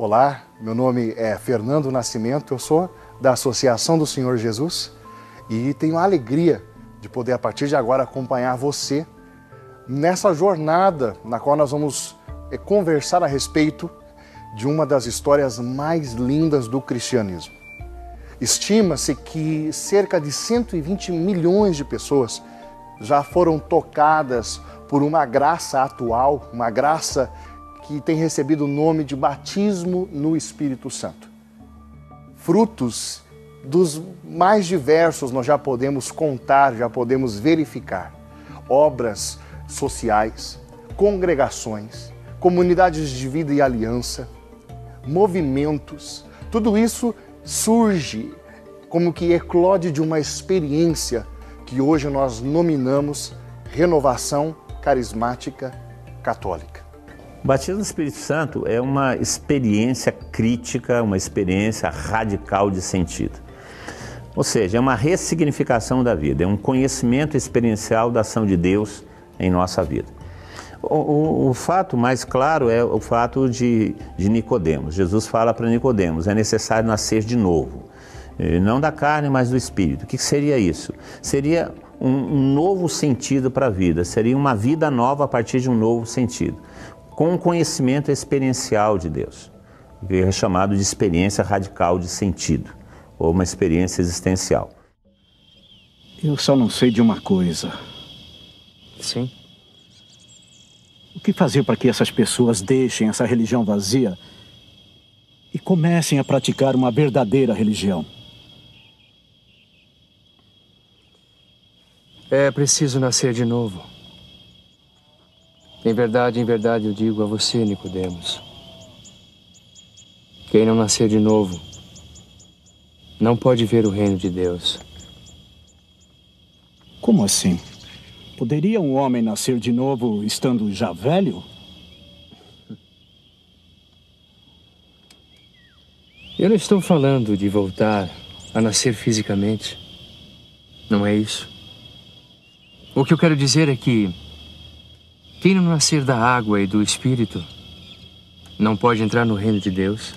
Olá, meu nome é Fernando Nascimento, eu sou da Associação do Senhor Jesus e tenho a alegria de poder a partir de agora acompanhar você nessa jornada na qual nós vamos conversar a respeito de uma das histórias mais lindas do cristianismo. Estima-se que cerca de 120 milhões de pessoas já foram tocadas por uma graça atual, uma graça que tem recebido o nome de batismo no Espírito Santo. Frutos dos mais diversos nós já podemos contar, já podemos verificar. Obras sociais, congregações, comunidades de vida e aliança, movimentos, tudo isso surge como que eclode de uma experiência que hoje nós nominamos Renovação Carismática Católica. O batismo no Espírito Santo é uma experiência crítica, uma experiência radical de sentido. Ou seja, é uma ressignificação da vida, é um conhecimento experiencial da ação de Deus em nossa vida. O fato mais claro é o fato de Nicodemos. Jesus fala para Nicodemos, é necessário nascer de novo. Não da carne, mas do Espírito. O que seria isso? Seria um novo sentido para a vida, seria uma vida nova a partir de um novo sentido, com um conhecimento experiencial de Deus, que é chamado de experiência radical de sentido, ou uma experiência existencial. Eu só não sei de uma coisa. Sim? O que fazer para que essas pessoas deixem essa religião vazia e comecem a praticar uma verdadeira religião? É preciso nascer de novo. Em verdade eu digo a você, Nicodemos. Quem não nascer de novo não pode ver o reino de Deus. Como assim? Poderia um homem nascer de novo estando já velho? Eu não estou falando de voltar a nascer fisicamente. Não é isso. O que eu quero dizer é que quem não nascer da água e do Espírito não pode entrar no reino de Deus.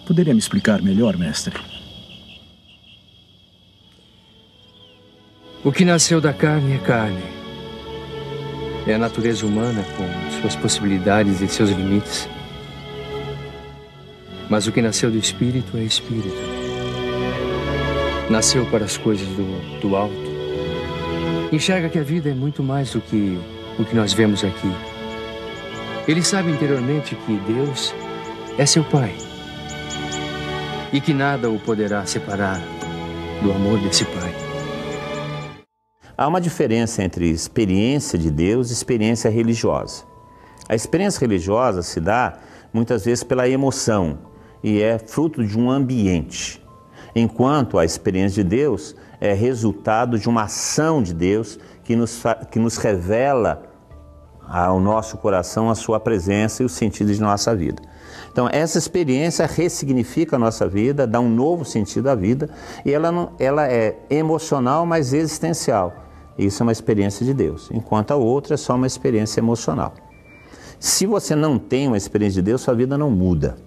Poderia me explicar melhor, mestre? O que nasceu da carne é carne. É a natureza humana com suas possibilidades e seus limites. Mas o que nasceu do Espírito é Espírito. Nasceu para as coisas do alto. Enxerga que a vida é muito mais do que o que nós vemos aqui. Ele sabe interiormente que Deus é seu Pai. E que nada o poderá separar do amor desse Pai. Há uma diferença entre experiência de Deus e experiência religiosa. A experiência religiosa se dá muitas vezes pela emoção e é fruto de um ambiente, enquanto a experiência de Deus é resultado de uma ação de Deus que nos revela ao nosso coração a sua presença e o sentido de nossa vida. Então, essa experiência ressignifica a nossa vida, dá um novo sentido à vida e ela é emocional, mas existencial. Isso é uma experiência de Deus, enquanto a outra é só uma experiência emocional. Se você não tem uma experiência de Deus, sua vida não muda.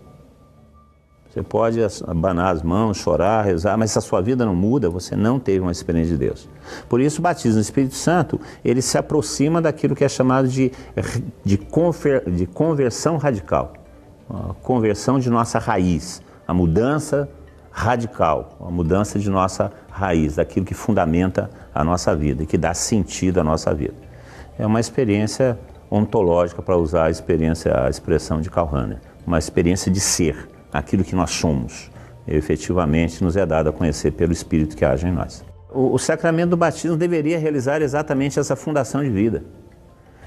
Você pode abanar as mãos, chorar, rezar, mas se a sua vida não muda, você não teve uma experiência de Deus. Por isso, o batismo no Espírito Santo, ele se aproxima daquilo que é chamado de conversão radical. A conversão de nossa raiz, a mudança radical, a mudança de nossa raiz, daquilo que fundamenta a nossa vida e que dá sentido à nossa vida. É uma experiência ontológica, para usar a expressão de Karl Rahner, uma experiência de ser, aquilo que nós somos, efetivamente nos é dado a conhecer pelo Espírito que age em nós. O sacramento do batismo deveria realizar exatamente essa fundação de vida.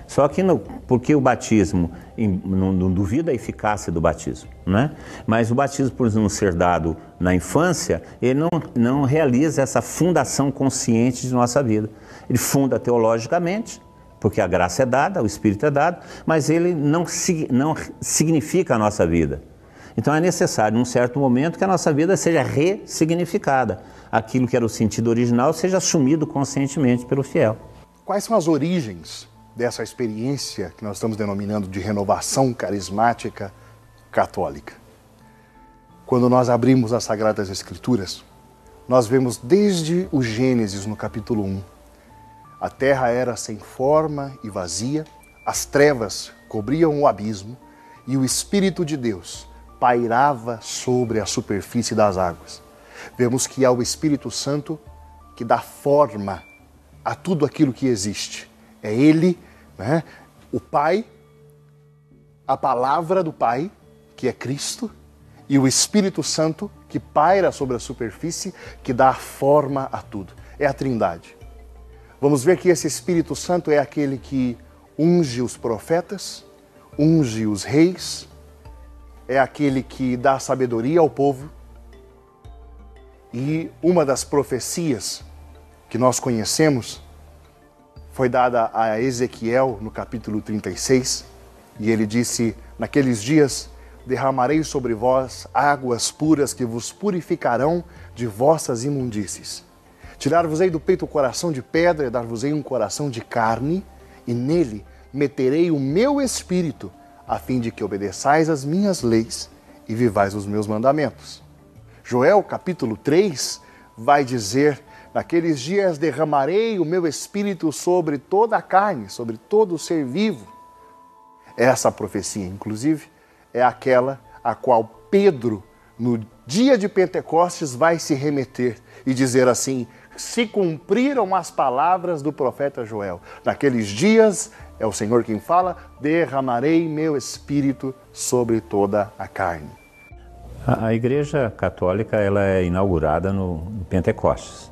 Só que porque o batismo, não duvida a eficácia do batismo, né? Mas o batismo, por não ser dado na infância, ele não realiza essa fundação consciente de nossa vida. Ele funda teologicamente, porque a graça é dada, o Espírito é dado, mas ele não significa a nossa vida. Então é necessário, num certo momento, que a nossa vida seja ressignificada. Aquilo que era o sentido original seja assumido conscientemente pelo fiel. Quais são as origens dessa experiência que nós estamos denominando de renovação carismática católica. Quando nós abrimos as Sagradas Escrituras, nós vemos desde o Gênesis, no capítulo 1, a terra era sem forma e vazia, as trevas cobriam o abismo e o Espírito de Deus pairava sobre a superfície das águas. Vemos que é o Espírito Santo que dá forma a tudo aquilo que existe. É Ele, né, o Pai, a palavra do Pai, que é Cristo, e o Espírito Santo que paira sobre a superfície, que dá forma a tudo. É a Trindade. Vamos ver que esse Espírito Santo é aquele que unge os profetas, unge os reis, é aquele que dá sabedoria ao povo. E uma das profecias que nós conhecemos foi dada a Ezequiel no capítulo 36, e ele disse: naqueles dias derramarei sobre vós águas puras que vos purificarão de vossas imundícies. Tirar-vos-ei do peito o coração de pedra e dar-vos-ei um coração de carne, e nele meterei o meu espírito, a fim de que obedeçais as minhas leis e vivais os meus mandamentos. Joel, capítulo 3, vai dizer: naqueles dias derramarei o meu espírito sobre toda a carne, sobre todo o ser vivo. Essa profecia, inclusive, é aquela a qual Pedro, no dia de Pentecostes, vai se remeter e dizer assim: se cumpriram as palavras do profeta Joel. Naqueles dias, é o Senhor quem fala, derramarei meu espírito sobre toda a carne. A Igreja Católica ela é inaugurada no Pentecostes.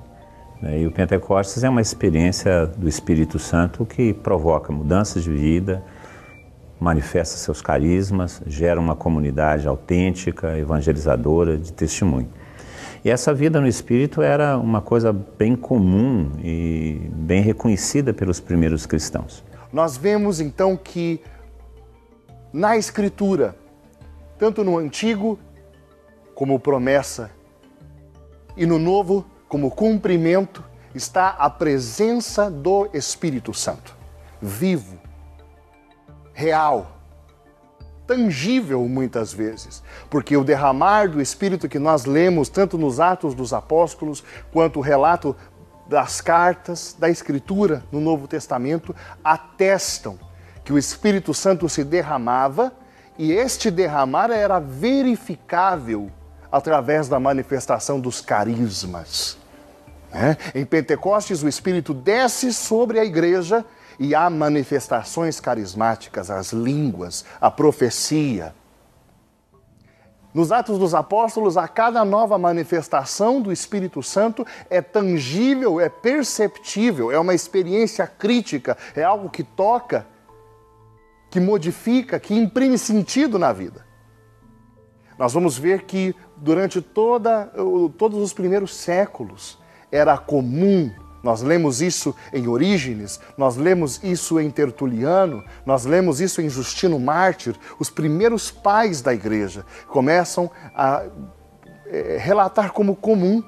E o Pentecostes é uma experiência do Espírito Santo que provoca mudanças de vida, manifesta seus carismas, gera uma comunidade autêntica, evangelizadora, de testemunho. E essa vida no Espírito era uma coisa bem comum e bem reconhecida pelos primeiros cristãos. Nós vemos então que na Escritura, tanto no Antigo como promessa e no Novo como cumprimento, está a presença do Espírito Santo, vivo, real, tangível muitas vezes, porque o derramar do Espírito que nós lemos tanto nos Atos dos Apóstolos quanto o relato das cartas, da Escritura no Novo Testamento atestam que o Espírito Santo se derramava, e este derramar era verificável através da manifestação dos carismas. Em Pentecostes o Espírito desce sobre a igreja e há manifestações carismáticas, as línguas, a profecia. Nos Atos dos Apóstolos, a cada nova manifestação do Espírito Santo é tangível, é perceptível, é uma experiência crítica, é algo que toca, que modifica, que imprime sentido na vida. Nós vamos ver que durante todos os primeiros séculos era comum. Nós lemos isso em Orígenes, nós lemos isso em Tertuliano, nós lemos isso em Justino Mártir. Os primeiros pais da igreja começam a relatar como comum,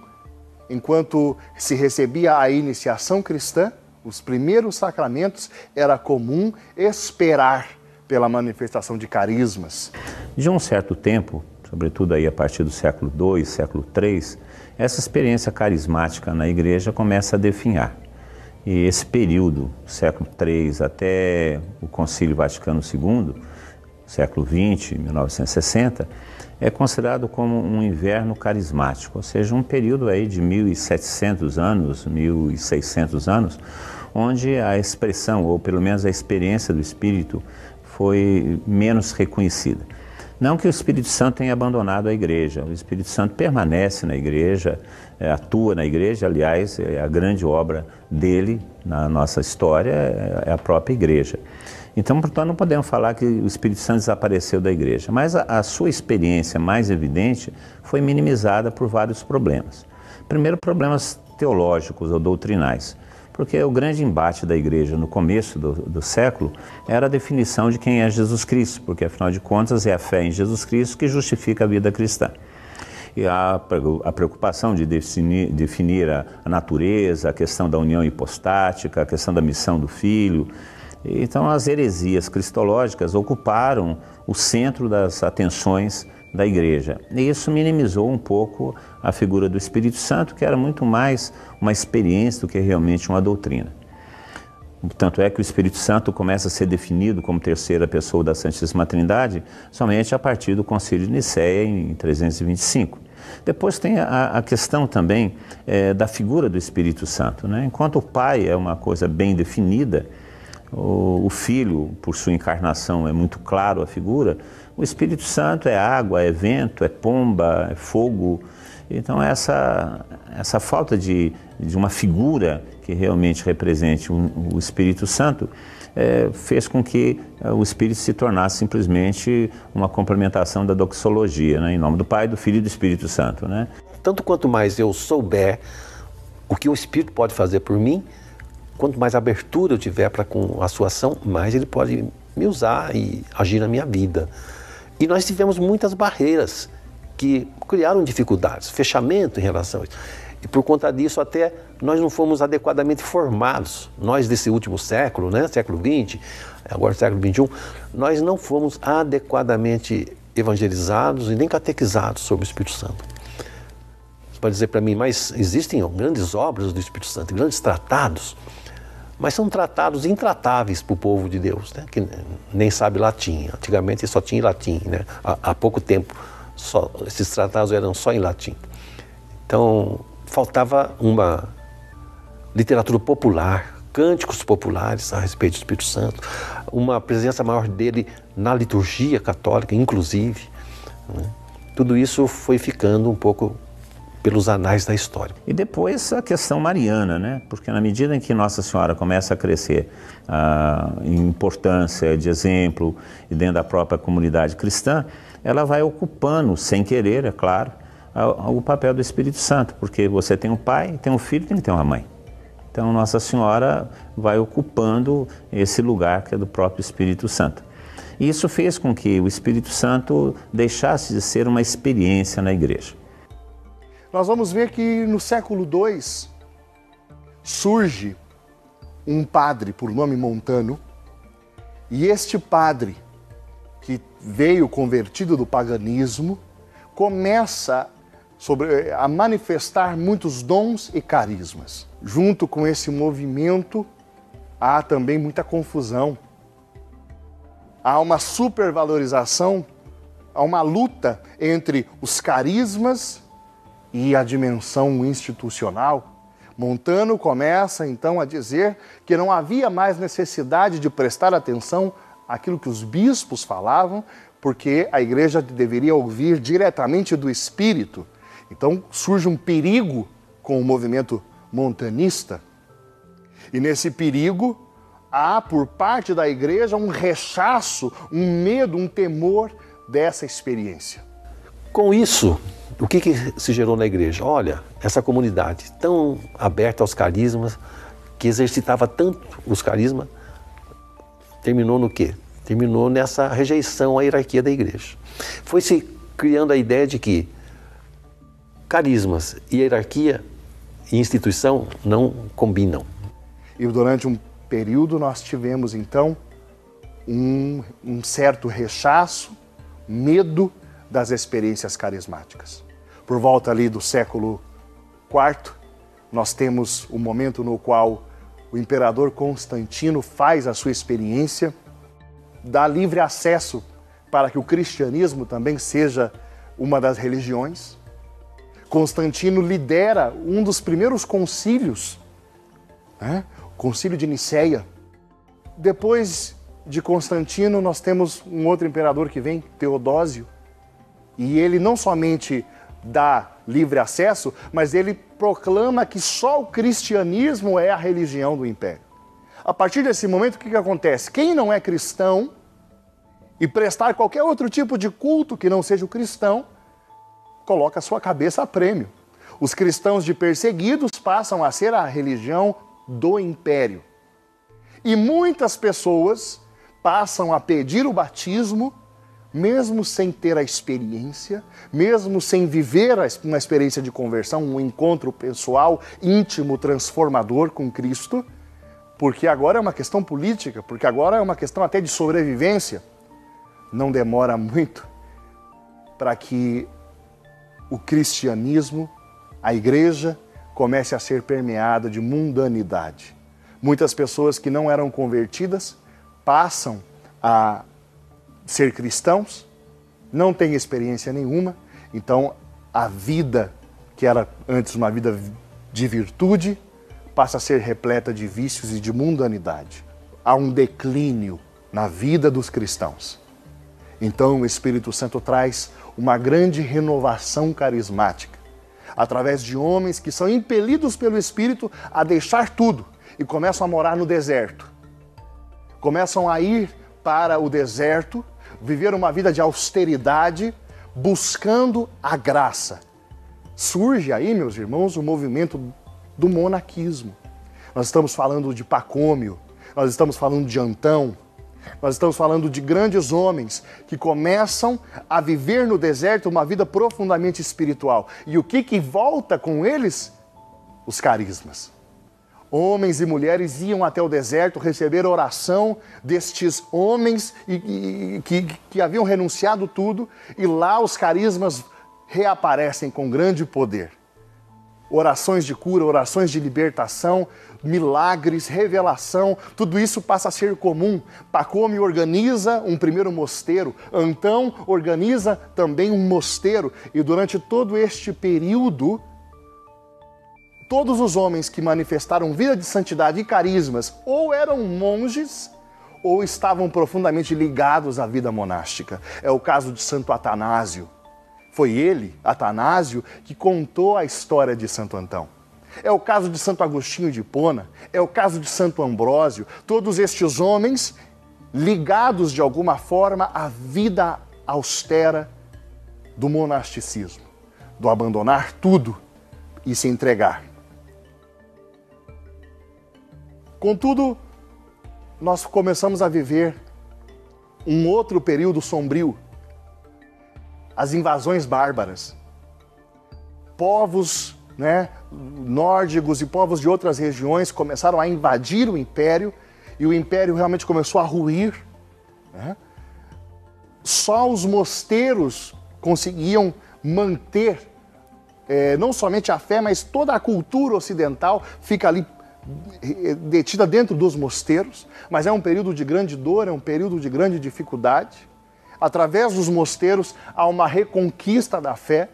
enquanto se recebia a iniciação cristã, os primeiros sacramentos, era comum esperar pela manifestação de carismas. De um certo tempo, sobretudo aí a partir do século II, século III, essa experiência carismática na igreja começa a definhar. E esse período, século III até o Concílio Vaticano II, século XX, 1960, é considerado como um inverno carismático, ou seja, um período aí de 1.700 anos, 1.600 anos, onde a expressão, ou pelo menos a experiência do Espírito, foi menos reconhecida. Não que o Espírito Santo tenha abandonado a igreja, o Espírito Santo permanece na igreja, atua na igreja, aliás, a grande obra dele na nossa história é a própria igreja. Então, portanto, não podemos falar que o Espírito Santo desapareceu da igreja, mas a sua experiência mais evidente foi minimizada por vários problemas. Primeiro, problemas teológicos ou doutrinais. Porque o grande embate da igreja no começo do século era a definição de quem é Jesus Cristo, porque afinal de contas é a fé em Jesus Cristo que justifica a vida cristã. E a preocupação de definir a natureza, a questão da união hipostática, a questão da missão do Filho, Então as heresias cristológicas ocuparam o centro das atenções da igreja. E isso minimizou um pouco a figura do Espírito Santo, que era muito mais uma experiência do que realmente uma doutrina. Tanto é que o Espírito Santo começa a ser definido como terceira pessoa da Santíssima Trindade somente a partir do Concílio de Nicéia em 325. Depois tem a questão também da figura do Espírito Santo, né? Enquanto o Pai é uma coisa bem definida, o Filho, por sua encarnação, é muito claro a figura, o Espírito Santo é água, é vento, é pomba, é fogo. Então essa falta de uma figura que realmente represente o Espírito Santo fez com que o Espírito se tornasse simplesmente uma complementação da doxologia, né? Em nome do Pai, do Filho e do Espírito Santo, né? Tanto quanto mais eu souber o que o Espírito pode fazer por mim, quanto mais abertura eu tiver para com a sua ação, mais ele pode me usar e agir na minha vida. E nós tivemos muitas barreiras que criaram dificuldades, fechamento em relação a isso. E por conta disso até nós não fomos adequadamente formados. Nós desse último século, né, século XX, agora século XXI, nós não fomos adequadamente evangelizados e nem catequizados sobre o Espírito Santo. Você pode dizer para mim, mas existem grandes obras do Espírito Santo, grandes tratados, mas são tratados intratáveis para o povo de Deus, né, que nem sabe latim. Antigamente só tinha latim, né? Há pouco tempo esses tratados eram só em latim. Então faltava uma literatura popular, cânticos populares a respeito do Espírito Santo, uma presença maior dele na liturgia católica, inclusive, né? Tudo isso foi ficando um pouco pelos anais da história. E depois a questão mariana, né? Porque na medida em que Nossa Senhora começa a crescer em importância de exemplo e dentro da própria comunidade cristã, ela vai ocupando, sem querer, é claro, o papel do Espírito Santo, porque você tem um pai, tem um filho, tem que ter uma mãe. Então Nossa Senhora vai ocupando esse lugar que é do próprio Espírito Santo. E isso fez com que o Espírito Santo deixasse de ser uma experiência na igreja. Nós vamos ver que no século II surge um padre por nome Montano, e este padre, que veio convertido do paganismo, começa a manifestar muitos dons e carismas. Junto com esse movimento, há também muita confusão. Há uma supervalorização, há uma luta entre os carismas e a dimensão institucional. Montano começa então a dizer que não havia mais necessidade de prestar atenção àquilo que os bispos falavam, porque a igreja deveria ouvir diretamente do Espírito. Então surge um perigo com o movimento montanista. E nesse perigo há por parte da igreja um rechaço, um medo, um temor dessa experiência. Com isso, o que se gerou na igreja? Olha, essa comunidade tão aberta aos carismas, que exercitava tanto os carismas, terminou no quê? Terminou nessa rejeição à hierarquia da igreja. Foi se criando a ideia de que carismas e hierarquia e instituição não combinam. E durante um período nós tivemos então um certo rechaço, medo das experiências carismáticas. Por volta ali do século IV, nós temos o momento no qual o imperador Constantino faz a sua experiência, dá livre acesso para que o cristianismo também seja uma das religiões. Constantino lidera um dos primeiros concílios, né? O concílio de Nicéia. Depois de Constantino, nós temos um outro imperador que vem, Teodósio, e ele não somente dá livre acesso, mas ele proclama que só o cristianismo é a religião do império. A partir desse momento, o que acontece? Quem não é cristão e prestar qualquer outro tipo de culto que não seja o cristão, coloca a sua cabeça a prêmio. Os cristãos de perseguidos passam a ser a religião do império. E muitas pessoas passam a pedir o batismo, mesmo sem ter a experiência, mesmo sem viver uma experiência de conversão, um encontro pessoal, íntimo, transformador com Cristo, porque agora é uma questão política, porque agora é uma questão até de sobrevivência. Não demora muito para que o cristianismo, a igreja, comece a ser permeada de mundanidade. Muitas pessoas que não eram convertidas passam a ser cristãos, não têm experiência nenhuma, então a vida que era antes uma vida de virtude passa a ser repleta de vícios e de mundanidade. Há um declínio na vida dos cristãos. Então o Espírito Santo traz uma grande renovação carismática, através de homens que são impelidos pelo Espírito a deixar tudo e começam a morar no deserto. Começam a ir para o deserto, viver uma vida de austeridade, buscando a graça. Surge aí, meus irmãos, o movimento do monaquismo. Nós estamos falando de Pacômio, nós estamos falando de Antão, nós estamos falando de grandes homens que começam a viver no deserto uma vida profundamente espiritual. E o que volta com eles? Os carismas. Homens e mulheres iam até o deserto receber oração destes homens que haviam renunciado tudo, e lá os carismas reaparecem com grande poder. Orações de cura, orações de libertação, milagres, revelação, tudo isso passa a ser comum. Pacômio organiza um primeiro mosteiro, Antão organiza também um mosteiro, e durante todo este período, todos os homens que manifestaram vida de santidade e carismas ou eram monges ou estavam profundamente ligados à vida monástica. É o caso de Santo Atanásio. Foi ele, Atanásio, que contou a história de Santo Antão. É o caso de Santo Agostinho de Hipona, é o caso de Santo Ambrósio, todos estes homens ligados de alguma forma à vida austera do monasticismo, do abandonar tudo e se entregar. Contudo, nós começamos a viver um outro período sombrio, as invasões bárbaras. Povos nórdicos e povos de outras regiões começaram a invadir o Império, e o Império realmente começou a ruir. Só os mosteiros conseguiam manter não somente a fé, mas toda a cultura ocidental fica ali detida dentro dos mosteiros, mas é um período de grande dor, é um período de grande dificuldade. Através dos mosteiros há uma reconquista da fé.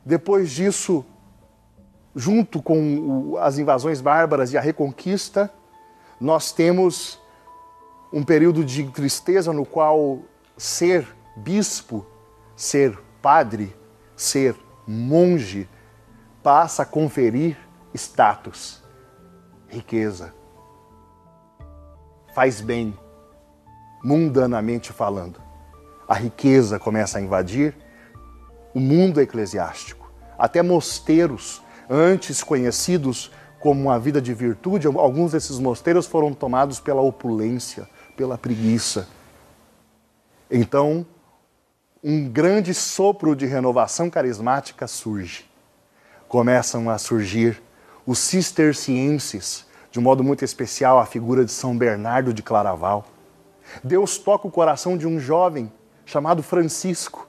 Depois disso, junto com as invasões bárbaras e a reconquista, nós temos um período de tristeza no qual ser bispo, ser padre, ser monge, passa a conferir status, riqueza. Faz bem, mundanamente falando. A riqueza começa a invadir o mundo eclesiástico. Até mosteiros, antes conhecidos como uma vida de virtude, alguns desses mosteiros foram tomados pela opulência, pela preguiça. Então, um grande sopro de renovação carismática surge. Começam a surgir os cistercienses, de um modo muito especial a figura de São Bernardo de Claraval. Deus toca o coração de um jovem chamado Francisco,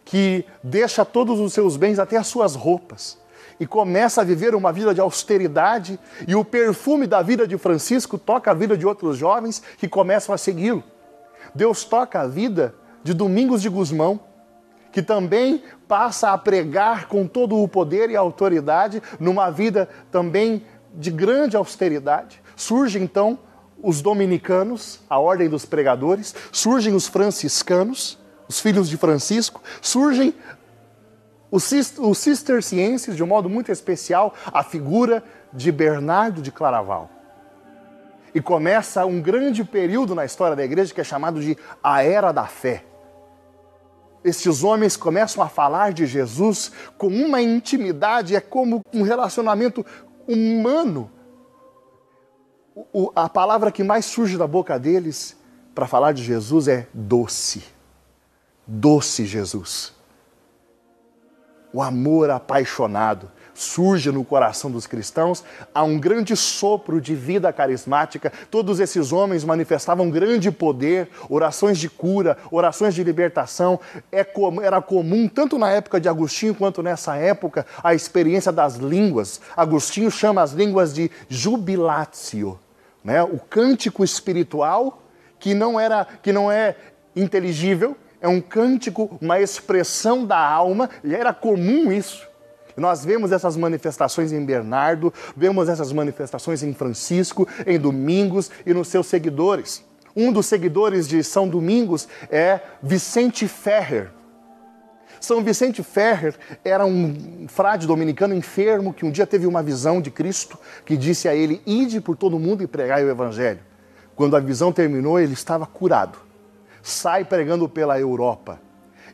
que deixa todos os seus bens, até as suas roupas, e começa a viver uma vida de austeridade, e o perfume da vida de Francisco toca a vida de outros jovens que começam a segui-lo. Deus toca a vida de Domingos de Gusmão, que também passa a pregar com todo o poder e a autoridade, numa vida também de grande austeridade. Surge então os dominicanos, a ordem dos pregadores, surgem os franciscanos, os filhos de Francisco, surgem os cistercienses, de um modo muito especial, a figura de Bernardo de Claraval. E começa um grande período na história da igreja que é chamado de a Era da Fé. Estes homens começam a falar de Jesus com uma intimidade, é como um relacionamento humano. A palavra que mais surge da boca deles para falar de Jesus é doce. Doce Jesus. o amor apaixonado surge no coração dos cristãos, há um grande sopro de vida carismática. Todos esses homens manifestavam grande poder, orações de cura, orações de libertação. Era comum, tanto na época de Agostinho quanto nessa época, a experiência das línguas. Agostinho chama as línguas de jubilatio, né? O cântico espiritual que não é inteligível, é um cântico, uma expressão da alma, e era comum isso. Nós vemos essas manifestações em Bernardo, vemos essas manifestações em Francisco, em Domingos e nos seus seguidores. Um dos seguidores de São Domingos é Vicente Ferrer. São Vicente Ferrer era um frade dominicano enfermo que um dia teve uma visão de Cristo que disse a ele: ide por todo mundo e pregai o evangelho. Quando a visão terminou, ele estava curado. Sai pregando pela Europa.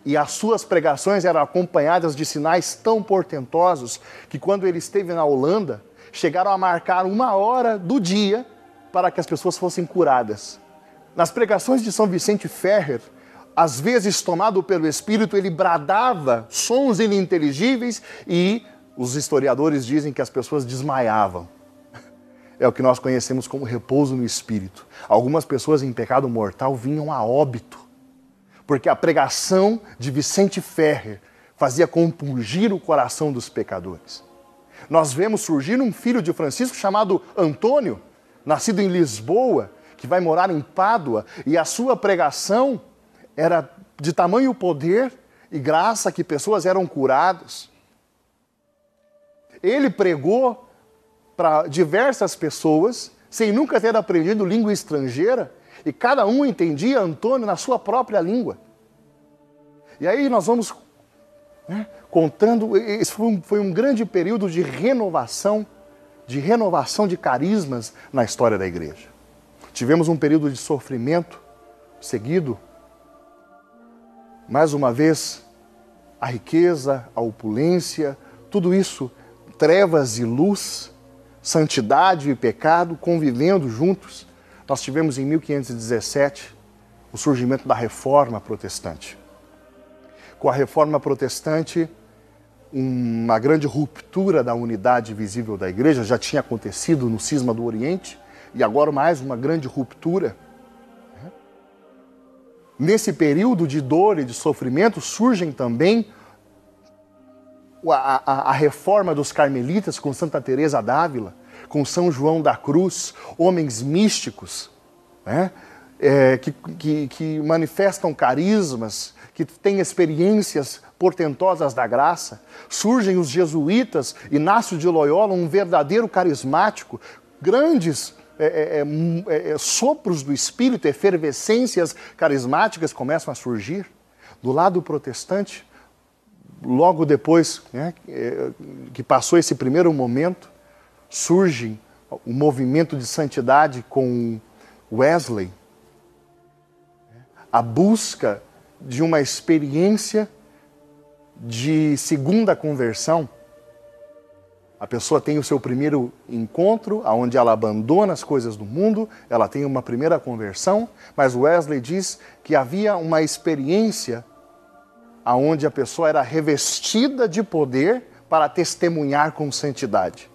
E as suas pregações eram acompanhadas de sinais tão portentosos que quando ele esteve na Holanda, chegaram a marcar 1 hora do dia para que as pessoas fossem curadas. Nas pregações de São Vicente Ferrer, às vezes tomado pelo Espírito, ele bradava sons ininteligíveis e os historiadores dizem que as pessoas desmaiavam. É o que nós conhecemos como repouso no Espírito. Algumas pessoas em pecado mortal vinham a óbito, porque a pregação de Vicente Ferrer fazia compungir o coração dos pecadores. Nós vemos surgir um filho de Francisco chamado Antônio, nascido em Lisboa, que vai morar em Pádua, e a sua pregação era de tamanho poder e graça que pessoas eram curadas. Ele pregou para diversas pessoas, sem nunca ter aprendido língua estrangeira, e cada um entendia Antônio na sua própria língua. E aí nós vamos contando, esse foi um grande período de renovação de carismas na história da igreja. Tivemos um período de sofrimento seguido, mais uma vez, a riqueza, a opulência, tudo isso, trevas e luz, santidade e pecado convivendo juntos. Nós tivemos em 1517 o surgimento da Reforma Protestante. Com a Reforma Protestante, uma grande ruptura da unidade visível da igreja já tinha acontecido no cisma do Oriente, e agora mais uma grande ruptura. Nesse período de dor e de sofrimento surgem também a reforma dos carmelitas com Santa Teresa d'Ávila, com São João da Cruz, homens místicos, né? Que manifestam carismas, que têm experiências portentosas da graça. Surgem os jesuítas, Inácio de Loyola, um verdadeiro carismático, grandes sopros do Espírito, efervescências carismáticas começam a surgir. Do lado protestante, logo depois que passou esse primeiro momento, surge o movimento de santidade com Wesley, a busca de uma experiência de segunda conversão. A pessoa tem o seu primeiro encontro, onde ela abandona as coisas do mundo, ela tem uma primeira conversão, mas Wesley diz que havia uma experiência onde a pessoa era revestida de poder para testemunhar com santidade.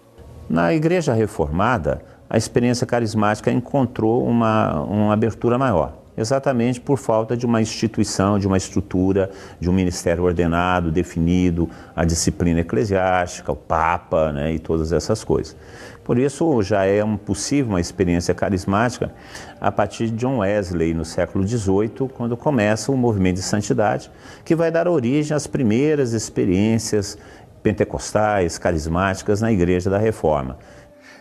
Na Igreja Reformada, a experiência carismática encontrou uma abertura maior, exatamente por falta de uma instituição, de uma estrutura, de um ministério ordenado, definido, a disciplina eclesiástica, o Papa, né, e todas essas coisas. Por isso, já é possível uma experiência carismática a partir de John Wesley, no século XVIII, quando começa o movimento de santidade, que vai dar origem às primeiras experiências pentecostais, carismáticas na Igreja da Reforma.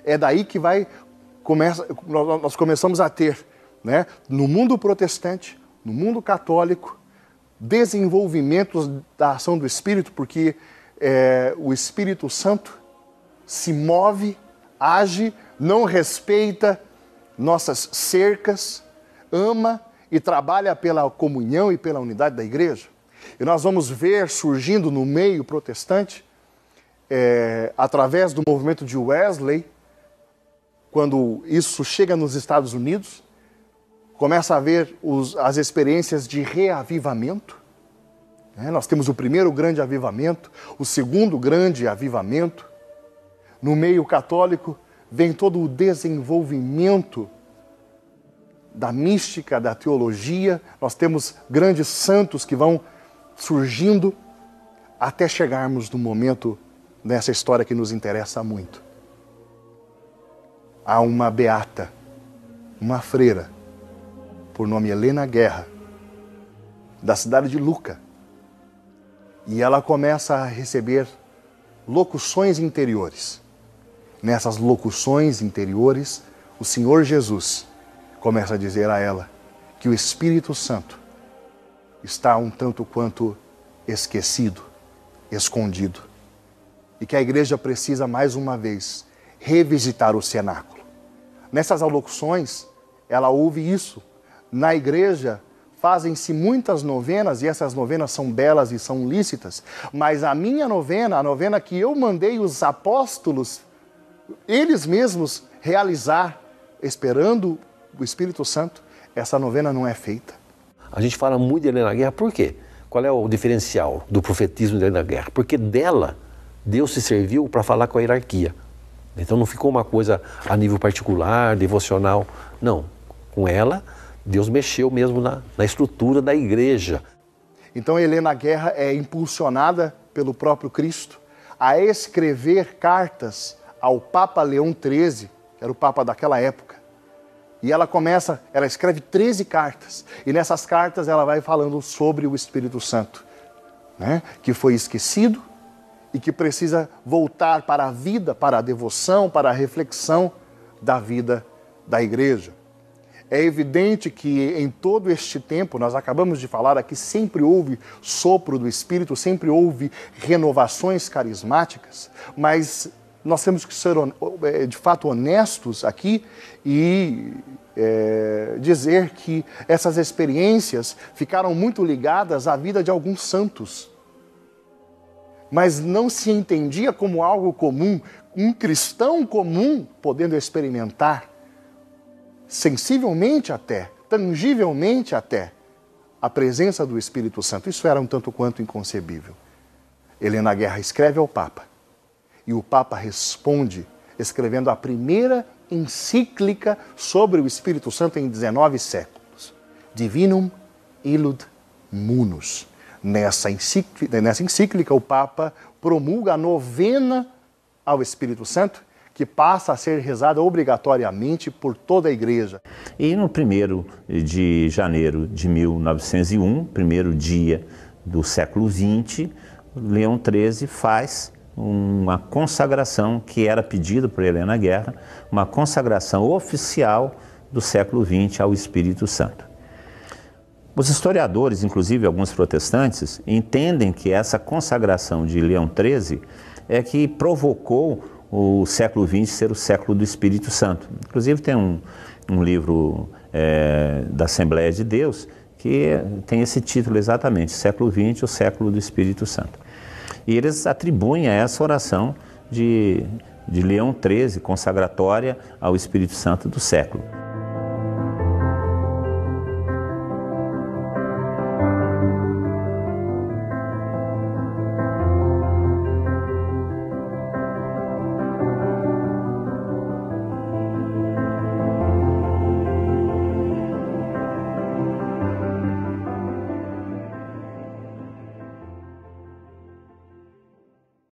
É daí que nós começamos a ter, né, no mundo protestante, no mundo católico, desenvolvimento da ação do Espírito, porque o Espírito Santo se move, age, não respeita nossas cercas, ama e trabalha pela comunhão e pela unidade da igreja. E nós vamos ver surgindo no meio protestante, através do movimento de Wesley, quando isso chega nos Estados Unidos, começa a haver as experiências de reavivamento, Nós temos o primeiro grande avivamento, o segundo grande avivamento. No meio católico vem todo o desenvolvimento da mística, da teologia. Nós temos grandes santos que vão surgindo até chegarmos no momento nessa história que nos interessa muito. Há uma beata, uma freira, por nome Helena Guerra, da cidade de Lucca. E ela começa a receber locuções interiores. Nessas locuções interiores, o Senhor Jesus começa a dizer a ela que o Espírito Santo está um tanto quanto esquecido, escondido. E que a igreja precisa, mais uma vez, revisitar o cenáculo. Nessas alocuções, ela ouve isso. Na igreja, fazem-se muitas novenas, e essas novenas são belas e são lícitas, mas a minha novena, a novena que eu mandei os apóstolos, eles mesmos realizar, esperando o Espírito Santo, essa novena não é feita. A gente fala muito de Helena Guerra, por quê? Qual é o diferencial do profetismo de Helena Guerra? Porque dela, Deus se serviu para falar com a hierarquia. Então não ficou uma coisa a nível particular, devocional. Não, com ela, Deus mexeu mesmo na estrutura da igreja. Então Helena Guerra é impulsionada pelo próprio Cristo a escrever cartas ao Papa Leão XIII, que era o Papa daquela época. E ela escreve 13 cartas. E nessas cartas ela vai falando sobre o Espírito Santo, que foi esquecido e que precisa voltar para a vida, para a devoção, para a reflexão da vida da igreja. É evidente que em todo este tempo, nós acabamos de falar aqui, sempre houve sopro do Espírito, sempre houve renovações carismáticas, mas nós temos que ser de fato honestos aqui e dizer que essas experiências ficaram muito ligadas à vida de alguns santos. Mas não se entendia como algo comum, um cristão comum podendo experimentar sensivelmente até, tangivelmente até, a presença do Espírito Santo. Isso era um tanto quanto inconcebível. Helena Guerra escreve ao Papa, e o Papa responde escrevendo a primeira encíclica sobre o Espírito Santo em 19 séculos, Divinum Illud Munus. Nessa encíclica, o Papa promulga a novena ao Espírito Santo, que passa a ser rezada obrigatoriamente por toda a igreja. E no 1º de janeiro de 1901, primeiro dia do século XX, Leão XIII faz uma consagração que era pedida por Helena Guerra, uma consagração oficial do século XX ao Espírito Santo. Os historiadores, inclusive alguns protestantes, entendem que essa consagração de Leão XIII é que provocou o século XX ser o século do Espírito Santo. Inclusive tem um livro da Assembleia de Deus que tem esse título exatamente, século XX, o século do Espírito Santo. E eles atribuem a essa oração de Leão XIII, consagratória ao Espírito Santo do século.